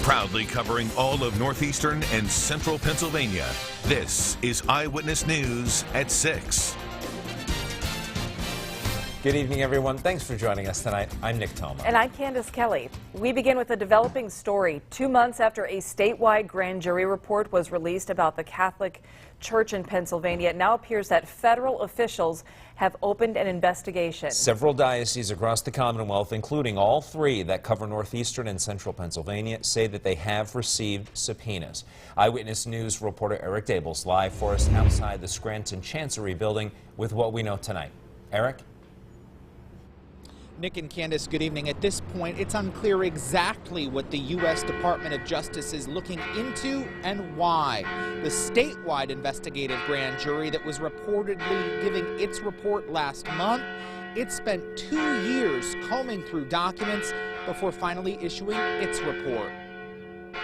Proudly covering all of northeastern and central Pennsylvania, this is Eyewitness News at 6. Good evening, everyone. Thanks for joining us tonight. I'm Nick Toma. And I'm Candace Kelly. We begin with a developing story. 2 months after a statewide grand jury report was released about the Catholic Church in Pennsylvania, it now appears that federal officials have opened an investigation. Several dioceses across the Commonwealth, including all three that cover northeastern and central Pennsylvania, say that they have received subpoenas. Eyewitness News reporter Eric Dable's live for us outside the Scranton Chancery building with what we know tonight. Eric? Nick and Candace, good evening. At this point, it's unclear exactly what the U.S. Department of Justice is looking into and why. The statewide investigative grand jury that was reportedly giving its report last month, it spent 2 years combing through documents before finally issuing its report.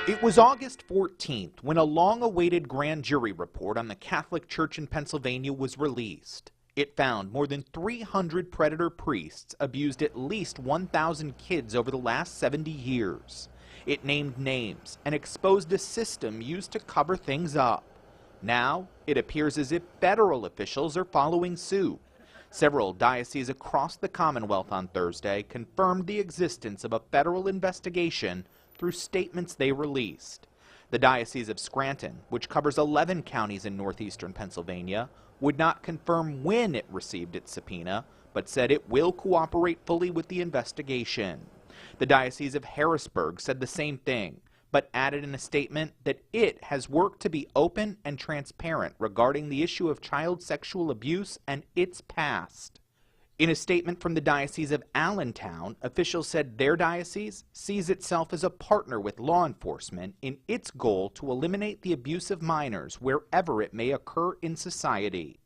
It was August 14th when a long-awaited grand jury report on the Catholic Church in Pennsylvania was released. It found more than 300 predator priests abused at least 1,000 kids over the last 70 years. It named names and exposed a system used to cover things up. Now, it appears as if federal officials are following suit. Several dioceses across the Commonwealth on Thursday confirmed the existence of a federal investigation through statements they released. The Diocese of Scranton, which covers 11 counties in northeastern Pennsylvania, would not confirm when it received its subpoena, but said it will cooperate fully with the investigation. The Diocese of Harrisburg said the same thing, but added in a statement that it has worked to be open and transparent regarding the issue of child sexual abuse and its past. In a statement from the Diocese of Allentown, officials said their diocese sees itself as a partner with law enforcement in its goal to eliminate the abuse of minors wherever it may occur in society.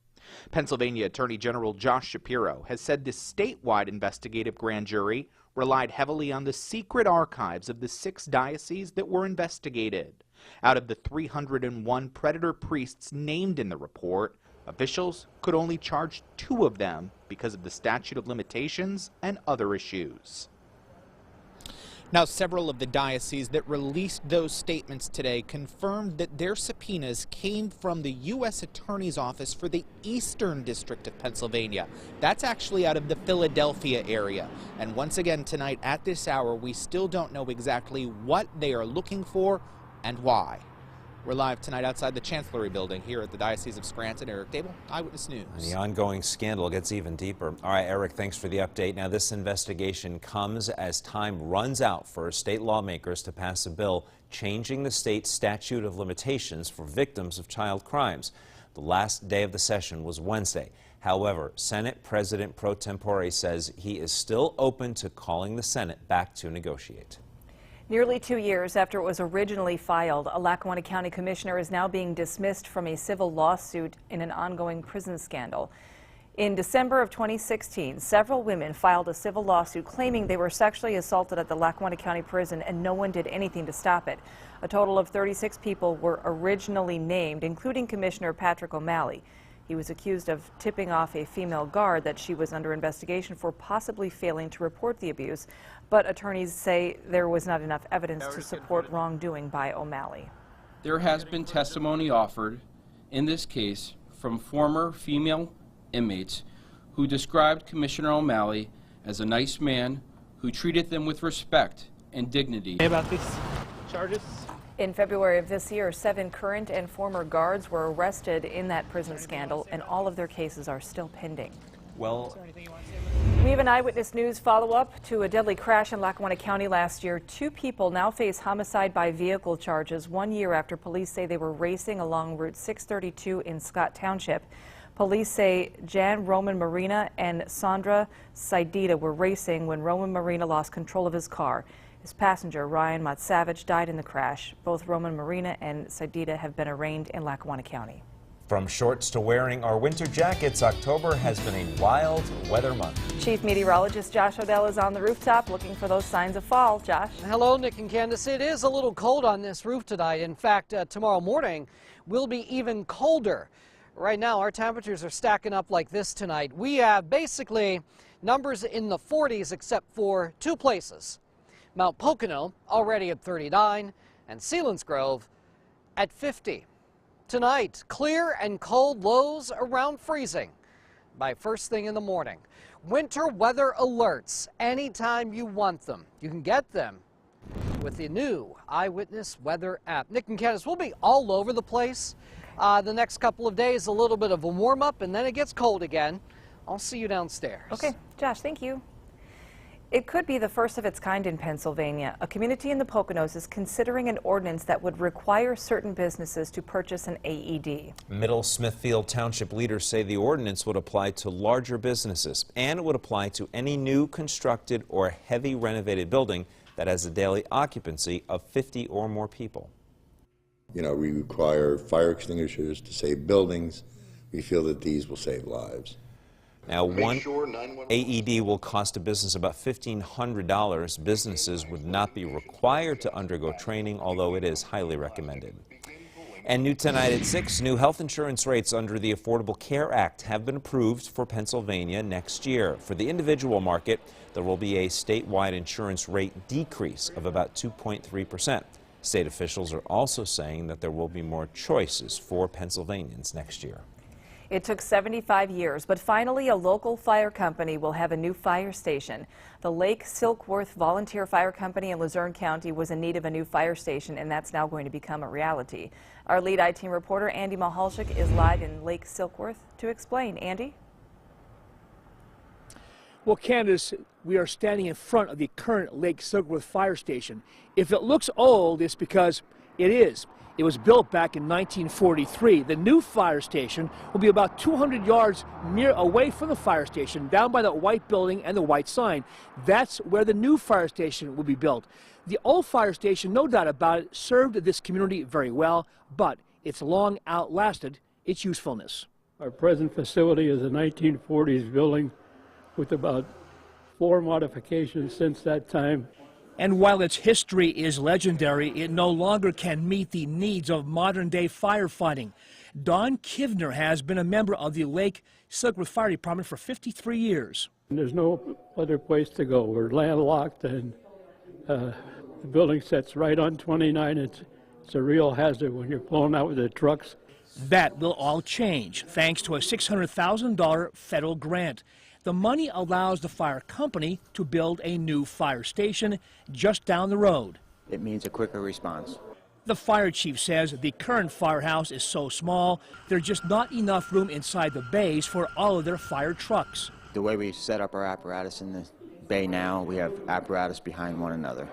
Pennsylvania Attorney General Josh Shapiro has said this statewide investigative grand jury relied heavily on the secret archives of the 6 dioceses that were investigated. Out of the 301 predator priests named in the report, officials could only charge 2 of them because of the statute of limitations and other issues. Now, several of the dioceses that released those statements today confirmed that their subpoenas came from the U.S. Attorney's Office for the Eastern District of Pennsylvania. That's actually out of the Philadelphia area. And once again tonight at this hour, we still don't know exactly what they are looking for and why. We're live tonight outside the Chancellery building here at the Diocese of Scranton. Eric Dable, Eyewitness News. And the ongoing scandal gets even deeper. All right, Eric, thanks for the update. Now, this investigation comes as time runs out for state lawmakers to pass a bill changing the state statute of limitations for victims of child crimes. The last day of the session was Wednesday. However, Senate President pro tempore says he is still open to calling the Senate back to negotiate. Nearly 2 years after it was originally filed, a Lackawanna County commissioner is now being dismissed from a civil lawsuit in an ongoing prison scandal. In December of 2016, several women filed a civil lawsuit claiming they were sexually assaulted at the Lackawanna County Prison and no one did anything to stop it. A total of 36 people were originally named, including Commissioner Patrick O'Malley. He was accused of tipping off a female guard that she was under investigation for possibly failing to report the abuse, but attorneys say there was not enough evidence to support wrongdoing by O'Malley. There has been testimony offered in this case from former female inmates who described Commissioner O'Malley as a nice man who treated them with respect and dignity. About these charges? In February of this year, 7 current and former guards were arrested in that prison scandal, and all of their cases are still pending. Well, we have an Eyewitness News follow-up to a deadly crash in Lackawanna County last year. 2 people now face homicide by vehicle charges 1 year after police say they were racing along Route 632 in Scott Township. Police say Jan Roman Marina and Sandra Saidita were racing when Roman Marina lost control of his car. His passenger, Ryan Motsavich, died in the crash. Both Roman Marina and Saidita have been arraigned in Lackawanna County. from shorts to wearing our winter jackets, October has been a wild weather month. Chief Meteorologist Josh Odell is on the rooftop looking for those signs of fall. Josh. Hello, Nick and Candace. It is a little cold on this roof tonight. In fact, tomorrow morning will be even colder. Right now, our temperatures are stacking up like this tonight. We have basically numbers in the 40s except for two places. Mount Pocono already at 39, and Selinsgrove at 50. Tonight, clear and cold, lows around freezing by first thing in the morning. Winter weather alerts anytime you want them. You can get them with the new Eyewitness weather app. Nick and Candace, we'll be all over the place the next couple of days. A little bit of a warm-up, and then it gets cold again. I'll see you downstairs. Okay, Josh, thank you. It could be the first of its kind in Pennsylvania. A community in the Poconos is considering an ordinance that would require certain businesses to purchase an AED. Middle Smithfield Township leaders say the ordinance would apply to larger businesses, and it would apply to any new constructed or heavy renovated building that has a daily occupancy of 50 or more people. You know, we require fire extinguishers to save buildings. We feel that these will save lives. Now, one AED will cost a business about $1,500. Businesses would not be required to undergo training, although it is highly recommended. And new tonight at 6, new health insurance rates under the Affordable Care Act have been approved for Pennsylvania next year. For the individual market, there will be a statewide insurance rate decrease of about 2.3%. State officials are also saying that there will be more choices for Pennsylvanians next year. It took 75 years, but finally a local fire company will have a new fire station. The Lake Silkworth Volunteer Fire Company in Luzerne County was in need of a new fire station, and that's now going to become a reality. Our lead I-Team reporter, Andy Mahalchik, is live in Lake Silkworth to explain. Andy? Well, Candace, we are standing in front of the current Lake Silkworth fire station. If it looks old, it's because it is. It was built back in 1943. The new fire station will be about 200 yards away from the fire station, down by the white building and the white sign. That's where the new fire station will be built. The old fire station, no doubt about it, served this community very well, but it's long outlasted its usefulness. Our present facility is a 1940s building with about 4 modifications since that time. And while its history is legendary, it no longer can meet the needs of modern-day firefighting. Don Kivner has been a member of the Lake Silkworth Fire Department for 53 years. And there's no other place to go. We're landlocked, and the building sits right on 29. It's a real hazard when you're pulling out with the trucks. That will all change thanks to a $600,000 federal grant. The money allows the fire company to build a new fire station just down the road. It means a quicker response. The fire chief says the current firehouse is so small, there's just not enough room inside the bays for all of their fire trucks. The way we set up our apparatus in the bay now, we have apparatus behind one another.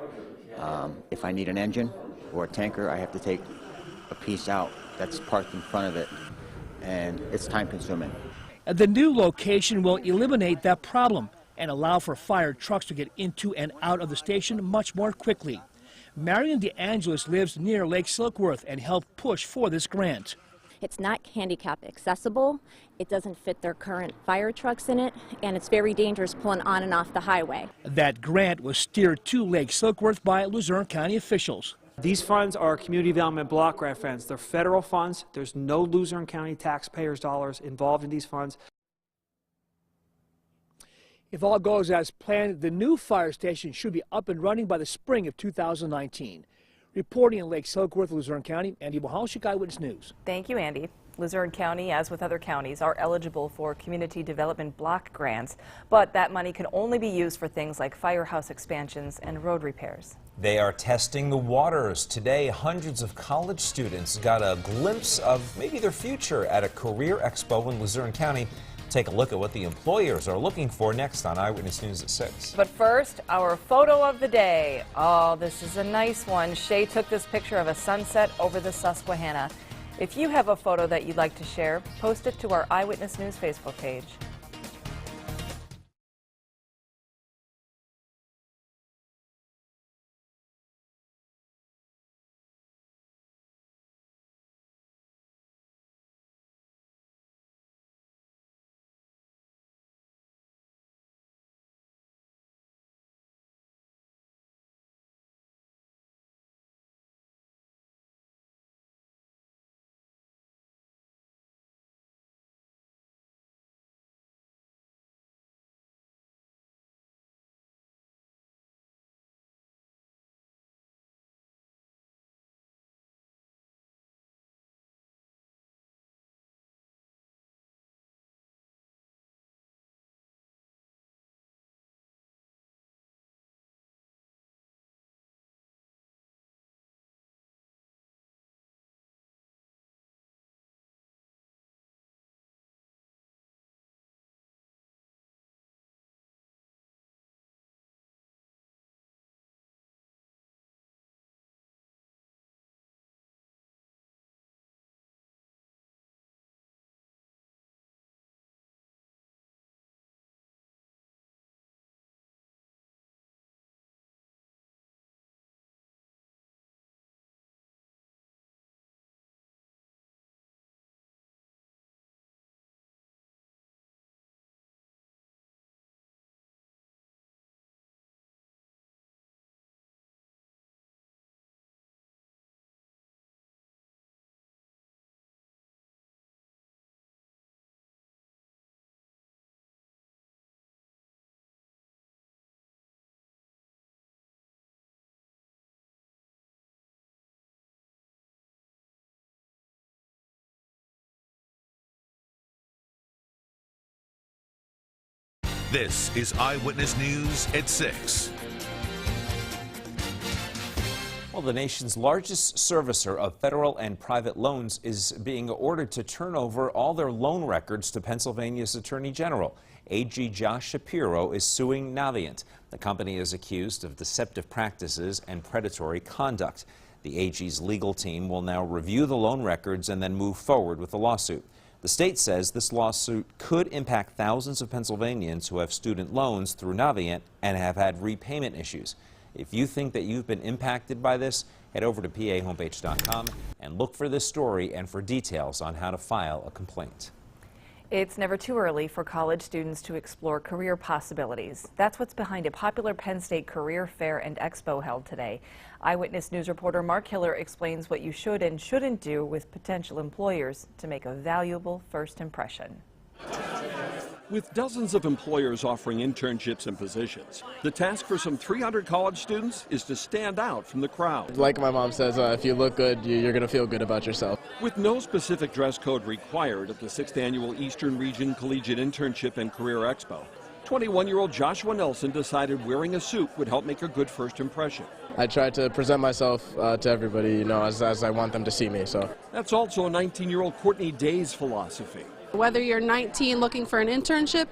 If I need an engine or a tanker, I have to take a piece out that's parked in front of it, and it's time consuming. The new location will eliminate that problem and allow for fire trucks to get into and out of the station much more quickly. Marion DeAngelis lives near Lake Silkworth and helped push for this grant. It's not handicap accessible, it doesn't fit their current fire trucks in it, and it's very dangerous pulling on and off the highway. That grant was steered to Lake Silkworth by Luzerne County officials. These funds are community development block grant funds. They're federal funds. There's no Luzerne County taxpayers' dollars involved in these funds. If all goes as planned, the new fire station should be up and running by the spring of 2019. Reporting in Lake Silkworth, Luzerne County, Andy Mahalchik, Eyewitness News. Thank you, Andy. Luzerne County, as with other counties, are eligible for community development block grants, but that money can only be used for things like firehouse expansions and road repairs. They are testing the waters. Today, hundreds of college students got a glimpse of maybe their future at a career expo in Luzerne County. Take a look at what the employers are looking for next on Eyewitness News at 6. But first, our photo of the day. Oh, this is a nice one. Shay took this picture of a sunset over the Susquehanna. If you have a photo that you'd like to share, post it to our Eyewitness News Facebook page. This is Eyewitness News at 6. Well, the nation's largest servicer of federal and private loans is being ordered to turn over all their loan records to Pennsylvania's Attorney General. AG Josh Shapiro is suing Navient. The company is accused of deceptive practices and predatory conduct. The AG's legal team will now review the loan records and then move forward with the lawsuit. The state says this lawsuit could impact thousands of Pennsylvanians who have student loans through Navient and have had repayment issues. If you think that you've been impacted by this, head over to pahomepage.com and look for this story and for details on how to file a complaint. It's never too early for college students to explore career possibilities. That's what's behind a popular Penn State career fair and expo held today. Eyewitness News reporter Mark Hiller explains what you should and shouldn't do with potential employers to make a valuable first impression. With dozens of employers offering internships and positions, the task for some 300 college students is to stand out from the crowd. Like my mom says, if you look good, you're going to feel good about yourself. With no specific dress code required at the 6th Annual Eastern Region Collegiate Internship and Career Expo, 21-year-old Joshua Nelson decided wearing a suit would help make a good first impression. I try to present myself to everybody, as I want them to see me. So that's also a 19-year-old Courtney Day's philosophy. Whether you're 19 looking for an internship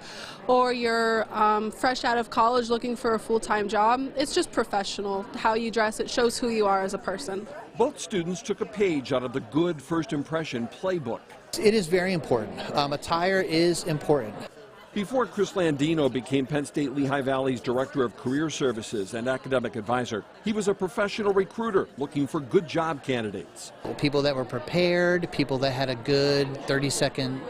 or you're fresh out of college looking for a full-time job, it's just professional. How you dress, it shows who you are as a person. Both students took a page out of the Good First Impression playbook. It is very important. Attire is important. Before Chris Landino became Penn State Lehigh Valley's Director of Career Services and Academic Advisor, he was a professional recruiter looking for good job candidates. People that were prepared, people that had a good 30-second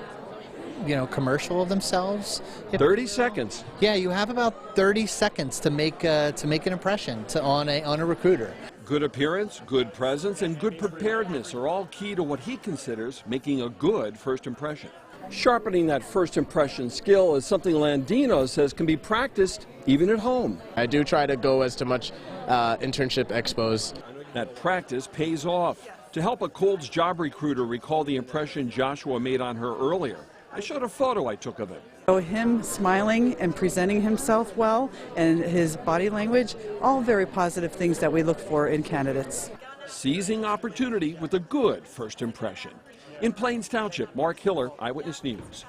commercial of themselves. 30 seconds? Yeah, you have about 30 seconds to make an impression on a recruiter. Good appearance, good presence, and good preparedness are all key to what he considers making a good first impression. Sharpening that first impression skill is something Landino says can be practiced even at home. I do try to go as to much internship expos. That practice pays off. To help a Coles job recruiter recall the impression Joshua made on her earlier, I showed a photo I took of him. So him smiling and presenting himself well and his body language, all very positive things that we look for in candidates. Seizing opportunity with a good first impression. In Plains Township, Mark Hiller, Eyewitness News.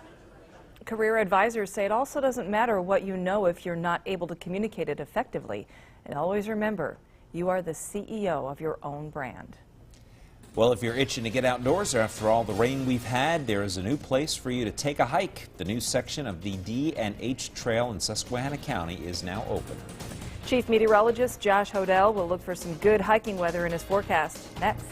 Career advisors say it also doesn't matter what you know if you're not able to communicate it effectively. And always remember, you are the CEO of your own brand. Well, if you're itching to get outdoors after all the rain we've had, there is a new place for you to take a hike. The new section of the D&H Trail in Susquehanna County is now open. Chief Meteorologist Josh Hodel will look for some good hiking weather in his forecast next.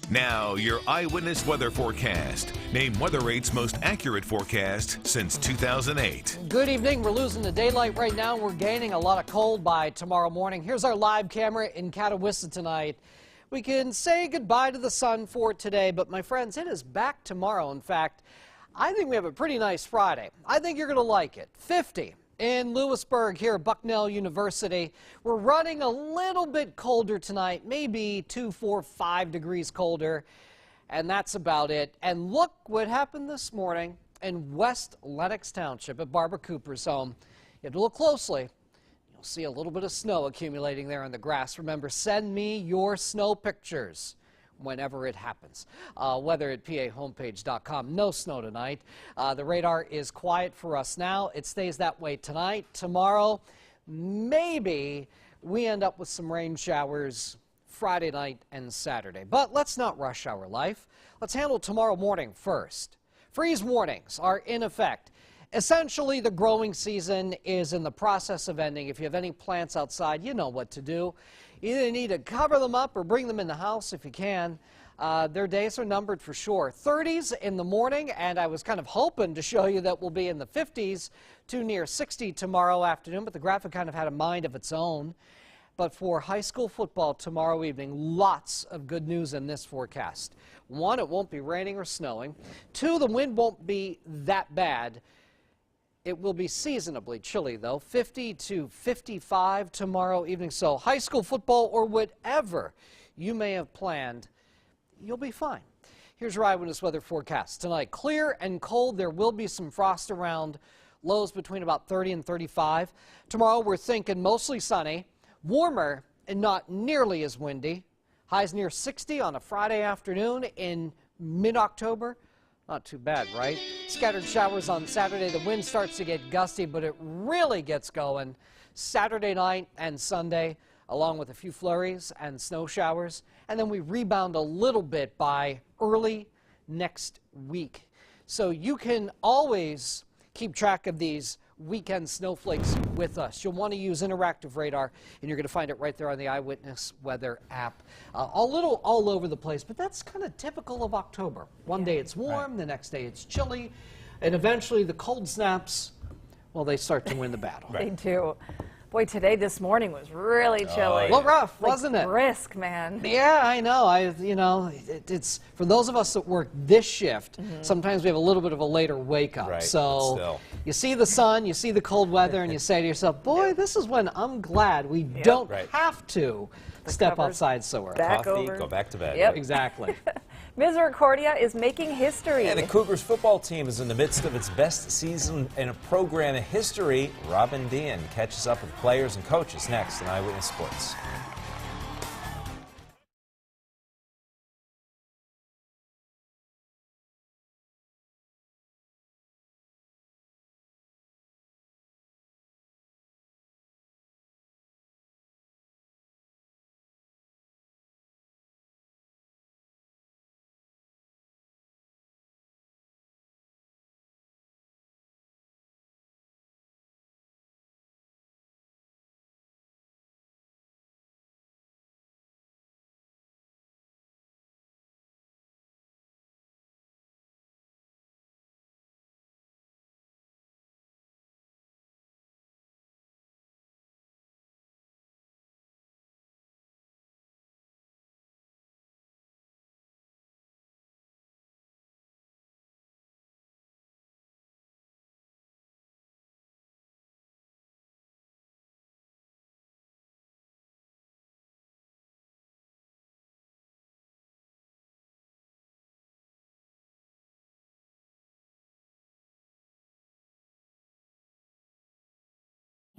Now, your Eyewitness weather forecast. Name Weather Rate's most accurate forecast since 2008. Good evening. We're losing the daylight right now. We're gaining a lot of cold by tomorrow morning. Here's our live camera in Catawissa tonight. We can say goodbye to the sun for today, but my friends, it is back tomorrow. In fact, I think we have a pretty nice Friday. I think you're going to like it. 50 in Lewisburg here at Bucknell University. We're running a little bit colder tonight, maybe 2, 4, 5 degrees colder, and that's about it. And look what happened this morning in West Lenox Township at Barbara Cooper's home. You have to look closely. You'll see a little bit of snow accumulating there on the grass. Remember, send me your snow pictures whenever it happens. Weather at pahomepage.com. No snow tonight. The radar is quiet for us now. It stays that way tonight. Tomorrow, maybe we end up with some rain showers Friday night and Saturday. But let's not rush our life. Let's handle tomorrow morning first. Freeze warnings are in effect. Essentially, the growing season is in the process of ending. If you have any plants outside, you know what to do. You either need to cover them up or bring them in the house if you can. Their days are numbered for sure. 30s in the morning, and I was kind of hoping to show you that we'll be in the 50s to near 60 tomorrow afternoon, but the graphic kind of had a mind of its own. But for high school football tomorrow evening, lots of good news in this forecast. 1, it won't be raining or snowing. 2, the wind won't be that bad. It will be seasonably chilly, though, 50 to 55 tomorrow evening. So high school football or whatever you may have planned, you'll be fine. Here's your Eyewitness weather forecast. Tonight, clear and cold. There will be some frost around, lows between about 30 and 35. Tomorrow, we're thinking mostly sunny, warmer and not nearly as windy. Highs near 60 on a Friday afternoon in mid-October. Not too bad, right? Scattered showers on Saturday. The wind starts to get gusty, but it really gets going Saturday night and Sunday, along with a few flurries and snow showers. And then we rebound a little bit by early next week. So you can always keep track of these weekend snowflakes with us. You'll want to use interactive radar, and you're going to find it right there on the Eyewitness weather app. A little all over the place, but that's kind of typical of October. One day it's warm, the next day it's chilly, and eventually the cold snaps, well, they start to win the battle. They do. Boy, today, this morning was really chilly. A little rough, wasn't it? Brisk, man. Yeah, I know. It's for those of us that work this shift, sometimes we have a little bit of a later wake up. Right, so you see the sun, you see the cold weather, and you say to yourself, boy, this is when I'm glad we don't have to step outside so early. Go back to bed. Yep. Exactly. Misericordia is making history. And the Cougars football team is in the midst of its best season in a program history. Robin Dean catches up with players and coaches next in Eyewitness Sports.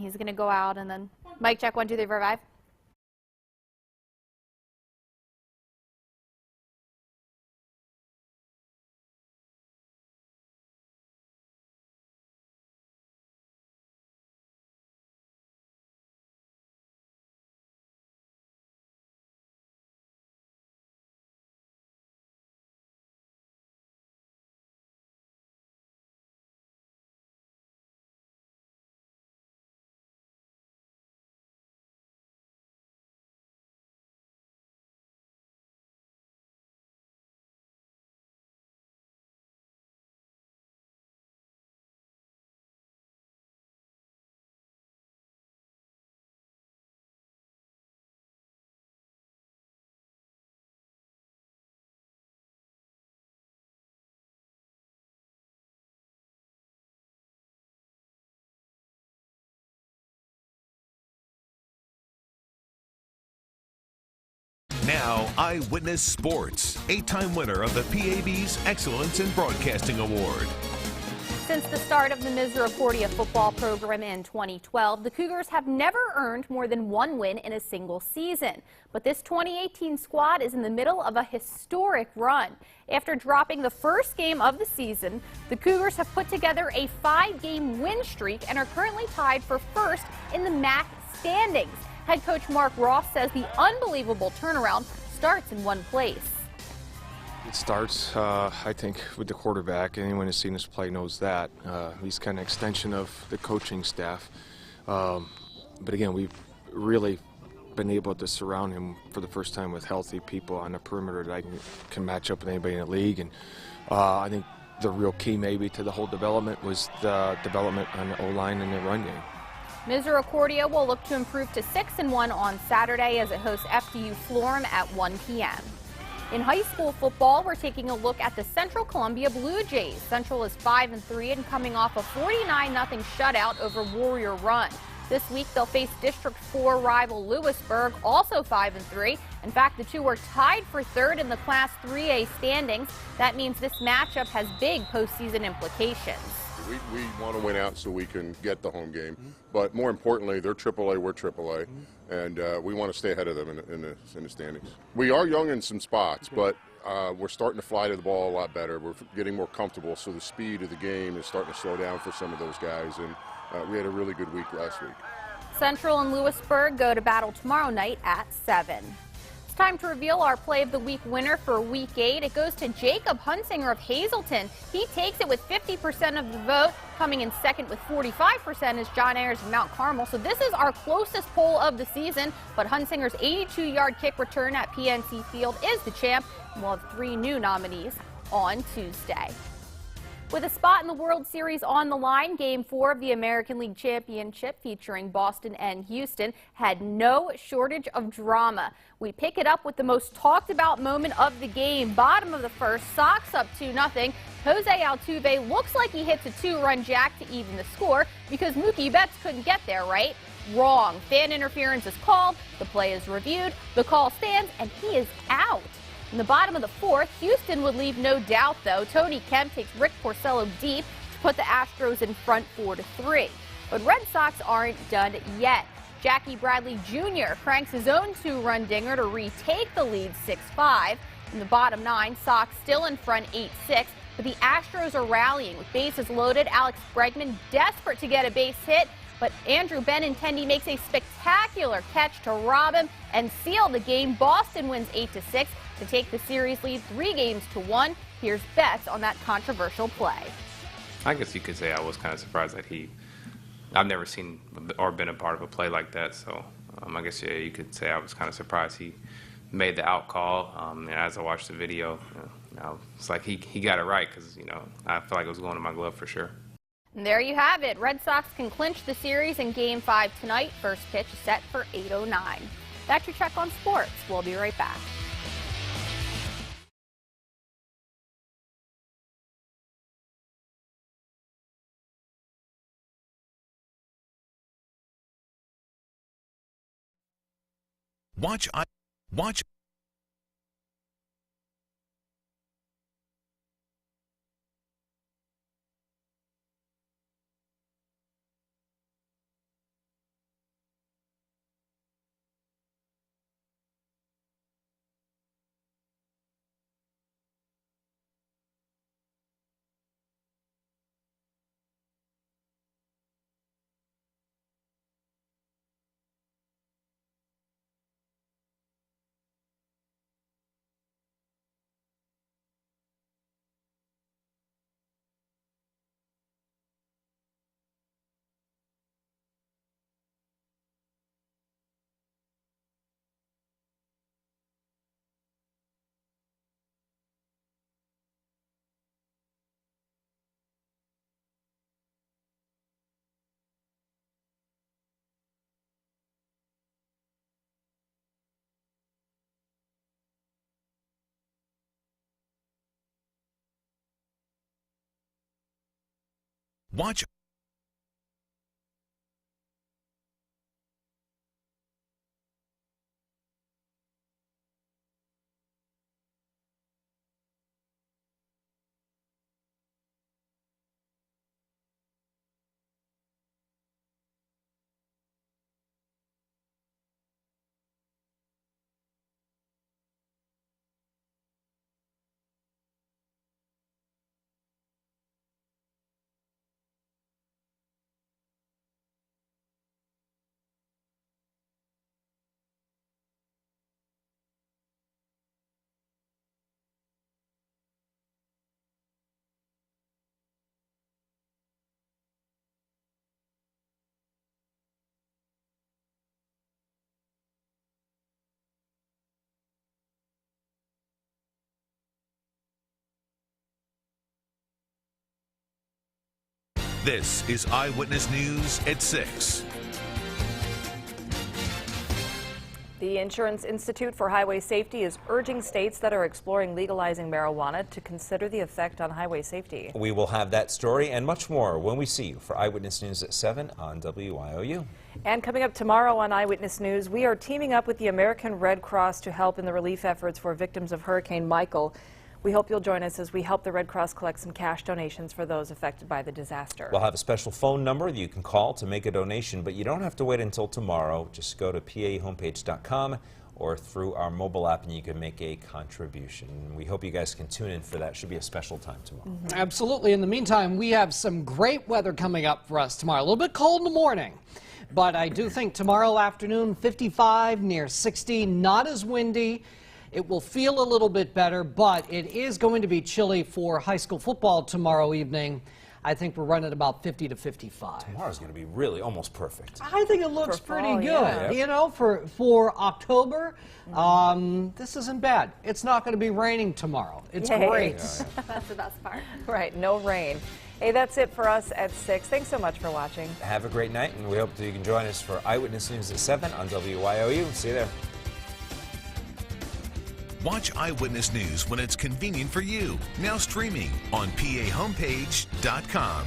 He's going to go out and then mic check 1, 2, 3, 4, 5. Now, Eyewitness Sports, 8-time winner of the PAB's Excellence in Broadcasting Award. Since the start of the Misericordia football program in 2012, the Cougars have never earned more than one win in a single season. But this 2018 squad is in the middle of a historic run. After dropping the first game of the season, the Cougars have put together a 5-game win streak and are currently tied for first in the MAC standings. Head coach Mark Ross says the unbelievable turnaround starts in one place. It starts, I think, with the quarterback. Anyone who's seen us play knows that. He's kind of an extension of the coaching staff. But again, we've really been able to surround him for the first time with healthy people on the perimeter that can match up with anybody in the league. And I think the real key maybe to the whole development was the development on the O-line and the run game. Misericordia will look to improve to 6-1 on Saturday as it hosts FDU Florham at 1 p.m. In high school football, we're taking a look at the Central Columbia Blue Jays. Central is 5-3 and coming off a 49-0 shutout over Warrior Run. This week, they'll face District 4 rival Lewisburg, also 5-3. In fact, the two were tied for third in the Class 3A standings. That means this matchup has big postseason implications. We want to win out so we can get the home game, but more importantly, they're AAA, we're AAA, and we want to stay ahead of them in the standings. We are young in some spots, but we're starting to fly to the ball a lot better. We're getting more comfortable, so the speed of the game is starting to slow down for some of those guys, and we had a really good week last week. Central and Lewisburg go to battle tomorrow night at 7. Time to reveal our Play of the Week winner for Week 8. It goes to Jacob Hunsinger of Hazleton. He takes it with 50% of the vote. Coming in second with 45% is John Ayers of Mount Carmel. So this is our closest poll of the season, but Hunsinger's 82-yard kick return at PNC Field is the champ. And we'll have 3 new nominees on Tuesday. With a spot in the World Series on the line, Game 4 of the American League Championship featuring Boston and Houston had no shortage of drama. We pick it up with the most talked about moment of the game. Bottom of the first, Sox up 2-0. Jose Altuve looks like he hits a 2-run jack to even the score because Mookie Betts couldn't get there, right? Wrong. Fan interference is called, the play is reviewed, the call stands, and he is out. In the bottom of the fourth, Houston would leave no doubt, though. Tony Kemp takes Rick Porcello deep to put the Astros in front 4-3. But Red Sox aren't done yet. Jackie Bradley Jr. cranks his own 2-run dinger to retake the lead 6-5. In the bottom 9, Sox still in front 8-6. But the Astros are rallying with bases loaded. Alex Bregman desperate to get a base hit. But Andrew Benintendi makes a spectacular catch to rob him and seal the game. Boston wins 8-6 to take the series lead 3-1. Here's Betts on that controversial play. I guess you could say I was kind of surprised that I've never seen or been a part of a play like that. So I guess, yeah, you could say I was kind of surprised he made the out call. And as I watched the video, it's like he got it right because, I feel like it was going to my glove for sure. And there you have it. Red Sox can clinch the series in Game 5 tonight. First pitch is set for 8:09. That's your check on sports. We'll be right back. Watch. Watch. This is Eyewitness News at 6. The Insurance Institute for Highway Safety is urging states that are exploring legalizing marijuana to consider the effect on highway safety. We will have that story and much more when we see you for Eyewitness News at 7 on WIOU. And coming up tomorrow on Eyewitness News, we are teaming up with the American Red Cross to help in the relief efforts for victims of Hurricane Michael. We hope you'll join us as we help the Red Cross collect some cash donations for those affected by the disaster. We'll have a special phone number that you can call to make a donation, but you don't have to wait until tomorrow. Just go to pahomepage.com or through our mobile app and you can make a contribution. We hope you guys can tune in for that. Should be a special time tomorrow. Absolutely. In the meantime, we have some great weather coming up for us tomorrow. A little bit cold in the morning, but I do think tomorrow afternoon, 55, near 60, not as windy. It will feel a little bit better, but it is going to be chilly for high school football tomorrow evening. I think we're running about 50 to 55. Tomorrow's going to be really almost perfect. I think it looks pretty good. Yeah. You know, for October, this isn't bad. It's not going to be raining tomorrow. It's great. That's the best part. Right, no rain. Hey, that's it for us at 6. Thanks so much for watching. Have a great night, and we hope that you can join us for Eyewitness News at 7 on WIOU. See you there. Watch Eyewitness News when it's convenient for you. Now streaming on pahomepage.com.